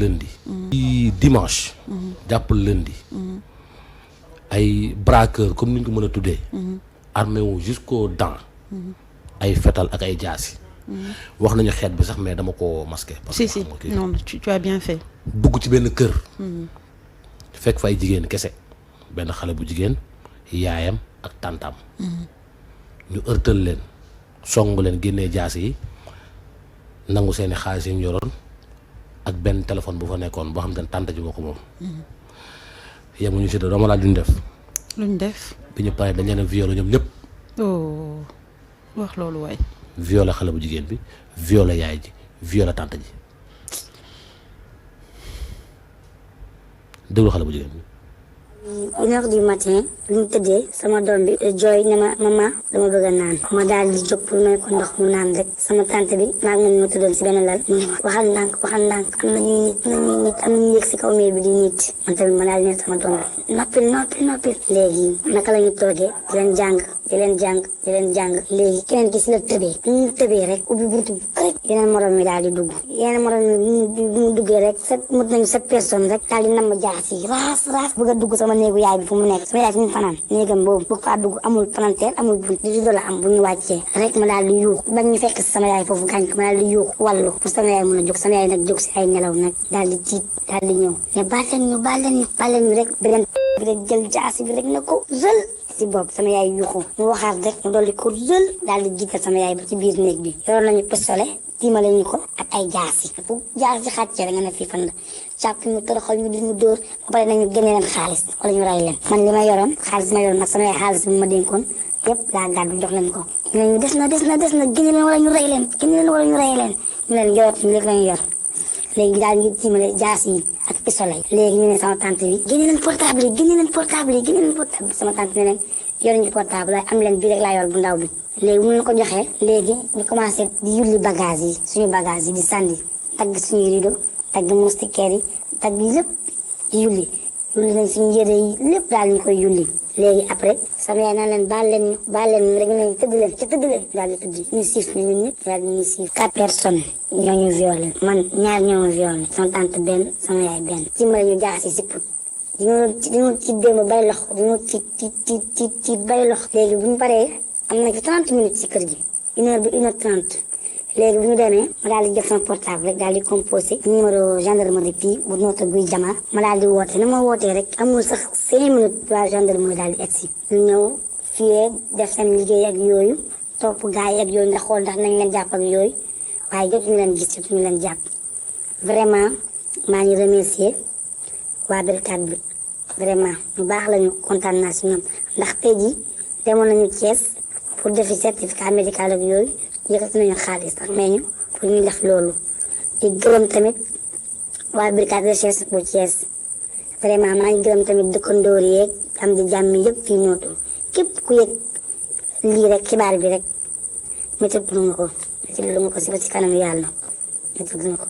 lundi. Dimanche. jàpp lundi. ay braqueur comme ni ñu ko mën a tuddee. armé wu jusqu'aux dents. ay fetal ak ay jaasi. wax nañu xeet bi sax mais dama ko masqué. parce que si non tu as bien fait. dugg ci benn kër. fekk fa ay jigéen kese benn xale bu jigéen yaayam ak tàntaam. ñu ërtal leen song leen génnee jaasi yi nangu seeni xaalis yi ñu yoroon ak benn téléphone bu fa nekkoon boo xam te ne tànta ji moo ko moom. yemuñu si dama laa duñ def. luñ def. bi ñu paree dañ leen a violé ñoom ñëpp. oh wax loolu waay. violé xale bu jigéen bi violé yaay ji violé tànta ji déglu xale bu jigéen bi. 1h du matin bi ñu tëddee sama doom bi jooy ne ma maman dama bëgg a naan ma daal di jóg pour may ko ndox mu naan rek sama tante bi maa ngi ma tëddoon si benn lal mu ne ma waxal ndànk am na ñuy nit am na ñuy yëg si kaw miir bi di nit man tamit ma daal di ne sama doom bi noppil léegi naka la ñu toogee di leen jàng léegi keneen ki si la tëbee bi ñu tëbee rek ubbi buntu bi rek yeneen morom mi daal di dugg yeneen morom mi bi mu duggee rek mut nañu 7 personnes rek daal di namm jaasi raas bëgg a dugg sama néegu yaay bi fu mu nekk sama yaay fi mu fanaan néegam boobu bëgg faa dugg amul palanteer amul bunt di do la am bu ñu wàccee rek ma daal di yuux bañ ñu fekk sama yaay foofu gaañ ko ma daal di yuux wàllu pour sama yaay mën a jóg sama yaay nag jóg si ay nelaw nag daal di tiit daal di ñëw mais baal leen ñu rek beneen bi rek jël jaasi bi rek na ko rël si bopp sama yaay yuuxu mu waxaat rek mu dolli ko rël daal di jiital sama yaay ba ci biir néeg bi yoroon nañu pistolet tiimale ñu ko ak ay jaasi bu jaasi xàccee rek nga ne fii fan la càpp ñu toroxal ñu di ñu dóor ba pare nañu génne leen xaalis wala ñu ray leen man li ma yoroon xaalis bi ma yoroon nag sama yaay xaalis bi ma dénkoon yëpp laa gàddu jox leen ko ñu ne ñu des na génne leen wala ñu ray leen ñu leen yorot ñu léegi lañu yor léegi daal ñu tiimale jaasi yi ak pistolet léegi ñu ne sama tante bi génne leen portable yi sama tante ne leen yoruñu portable waaye am leen bii rek laa yor bu ndaw bi léegi mu leen ko joxee léegi ñu commencé di yulli bagage yi suñu bagage yi di sànni tagg suñuy rideau tagg moustiquaire yi tagg lépp di yulli nañ suñu yére yi lépp daal ñu koy yulli léegi après sama yaay naan leen baal leen rek ñu tëdd leen daal di tëdd ñu siif ñu ñun ñëpp daal ñu siif 4 personnes ñoo ñu violé man ñaar ñoo ma violé sama tante benn sama yaay benn ci ma ñu jaxasi si put diñu ci démb bay lox diñu ci bay lox léegi bu ñu paree am na ci 30 minutes ci kër gi 1h ba 1h30 léegi bu ñu demee ma daal di jël sama portable rek daal di composé numéro gendarmerie fii bu noota guy jama ma daal di woote na ma wootee rek amul sax 5 minutes waa gendarmerie daal di egsi ñu ñëw fii def seen liggéey ak yooyu topp gars yi ak yooyu ndax xool ndax nañ leen jàpp ak yooyu waaye jotuñu leen gis jotuñu leen jàpp vraiment maa ngi remercier waa brigade bi vraiment ñu baax lañu kontaan naa si ñoom ndax tey jii demoon nañu Thiès pour defi certificat médical ak yooyu yëkkati nañu xaalis sax mais ñu pour ñu def loolu di gërëm tamit waa brigade recherche bu Thiès vraiment maa ngi gërëm tamit dëkkandoor yeeg am di jàmm yëpp fii nootu képp ku yëg lii rek xibaar bi rek métti lu nga ko si ba ci kanam yàlla métti lu nga ko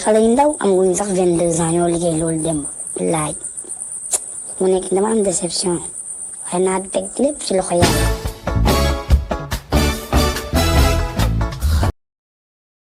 xale yu ndaw amaguñu sax 22 ans ñoo liggéey loolu démb billaay mu nekk dama am déception waaye naa teg lépp ci loxo yàlla